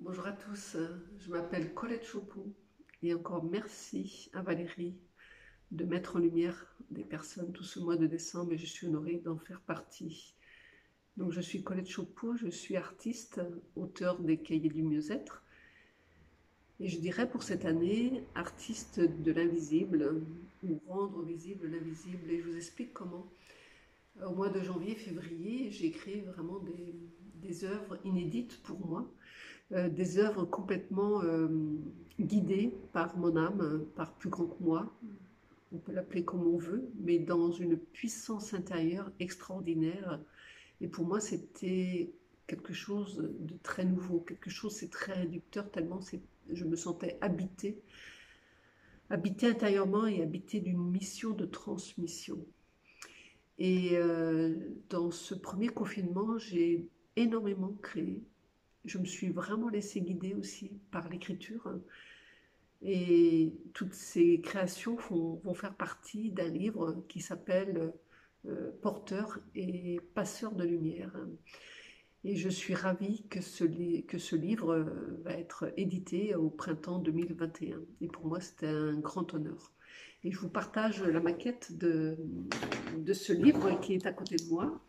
Bonjour à tous, je m'appelle Colette Chopou et encore merci à Valérie de mettre en lumière des personnes tout ce mois de décembre et je suis honorée d'en faire partie. Donc je suis Colette Chopou, je suis artiste, auteure des Cahiers du mieux-être et je dirais pour cette année artiste de l'invisible ou rendre visible l'invisible et je vous explique comment. Au mois de janvier, février, j'ai créé vraiment des œuvres inédites pour moi, des œuvres complètement guidées par mon âme, par plus grand que moi. On peut l'appeler comme on veut, mais dans une puissance intérieure extraordinaire. Et pour moi, c'était quelque chose de très nouveau, quelque chose, c'est très réducteur, tellement je me sentais habitée intérieurement et habitée d'une mission de transmission. Et dans ce premier confinement, j'ai énormément créé. Je me suis vraiment laissée guider aussi par l'écriture. Et toutes ces créations vont faire partie d'un livre qui s'appelle Porteur et passeur de lumière. Et je suis ravie que ce livre va être édité au printemps 2021. Et pour moi, c'était un grand honneur. Et je vous partage la maquette de ce livre qui est à côté de moi.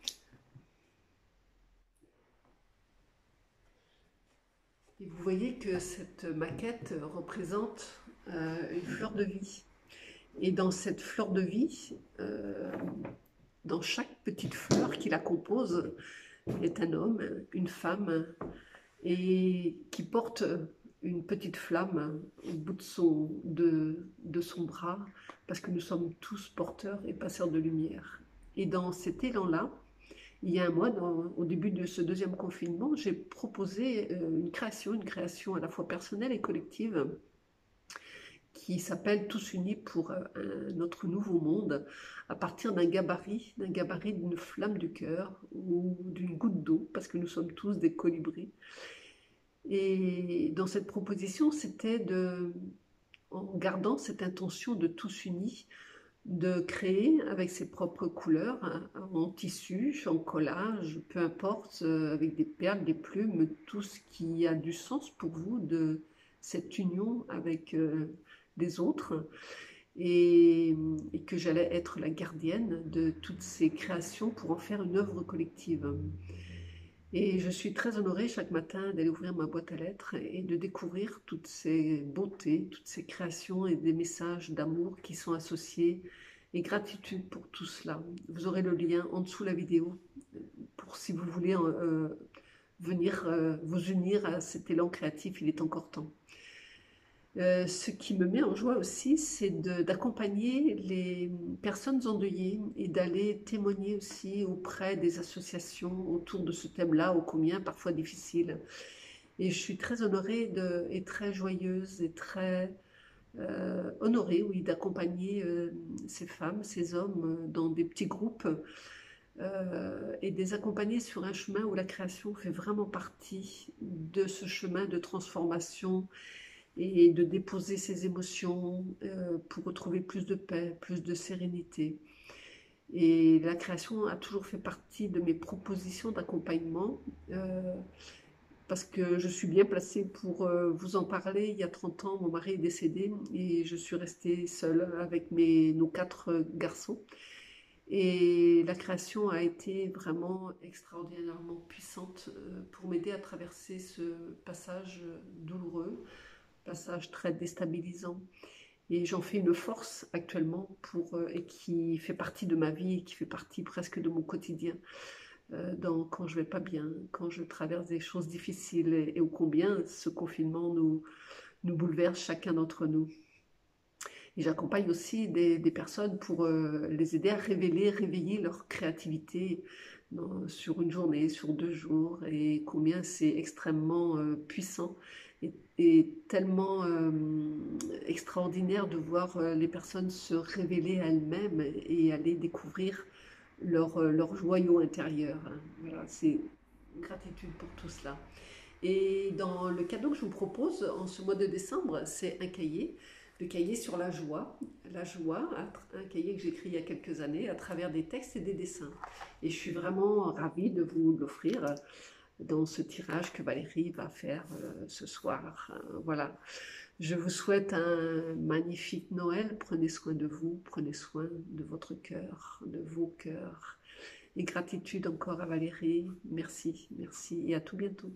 Et vous voyez que cette maquette représente une fleur de vie. Et dans cette fleur de vie, dans chaque petite fleur qui la compose, est un homme, une femme, et qui porte une petite flamme au bout de son bras, parce que nous sommes tous porteurs et passeurs de lumière. Et dans cet élan-là, il y a un mois, au début de ce deuxième confinement, j'ai proposé une création à la fois personnelle et collective, qui s'appelle Tous unis pour notre nouveau monde, à partir d'un gabarit d'une flamme du cœur ou d'une goutte d'eau, parce que nous sommes tous des colibris. Et dans cette proposition, en gardant cette intention de tous unis, de créer avec ses propres couleurs, en tissu, en collage, peu importe, avec des perles, des plumes, tout ce qui a du sens pour vous de cette union avec les autres et que j'allais être la gardienne de toutes ces créations pour en faire une œuvre collective. Et je suis très honorée chaque matin d'aller ouvrir ma boîte à lettres et de découvrir toutes ces beautés, toutes ces créations et des messages d'amour qui sont associés et gratitude pour tout cela. Vous aurez le lien en dessous de la vidéo pour si vous voulez venir vous unir à cet élan créatif, il est encore temps. Ce qui me met en joie aussi, c'est d'accompagner les personnes endeuillées et d'aller témoigner aussi auprès des associations autour de ce thème-là, ô combien parfois difficile. Et je suis très honorée et très joyeuse et très honorée, oui, d'accompagner ces femmes, ces hommes dans des petits groupes et de les accompagner sur un chemin où la création fait vraiment partie de ce chemin de transformation et de déposer ses émotions pour retrouver plus de paix, plus de sérénité. Et la création a toujours fait partie de mes propositions d'accompagnement parce que je suis bien placée pour vous en parler. Il y a 30 ans, mon mari est décédé et je suis restée seule avec nos 4 garçons. Et la création a été vraiment extraordinairement puissante pour m'aider à traverser ce passage douloureux, passage très déstabilisant. Et j'en fais une force actuellement et qui fait partie de ma vie et qui fait partie presque de mon quotidien. Quand je vais pas bien, quand je traverse des choses difficiles et ô combien ce confinement nous bouleverse chacun d'entre nous. Et j'accompagne aussi des personnes pour les aider à réveiller leur créativité sur une journée, sur 2 jours, et combien c'est extrêmement puissant et tellement extraordinaire de voir les personnes se révéler à elles-mêmes et aller découvrir leur joyau intérieur. Voilà, c'est gratitude pour tout cela. Et dans le cadeau que je vous propose en ce mois de décembre, c'est un cahier, le cahier sur la joie. La joie, un cahier que j'ai écrit il y a quelques années à travers des textes et des dessins. Et je suis vraiment ravie de vous l'offrir. dans ce tirage que Valérie va faire ce soir. Voilà. Je vous souhaite un magnifique Noël. Prenez soin de vous, prenez soin de votre cœur, de vos cœurs. Et gratitude encore à Valérie. Merci, merci et à tout bientôt.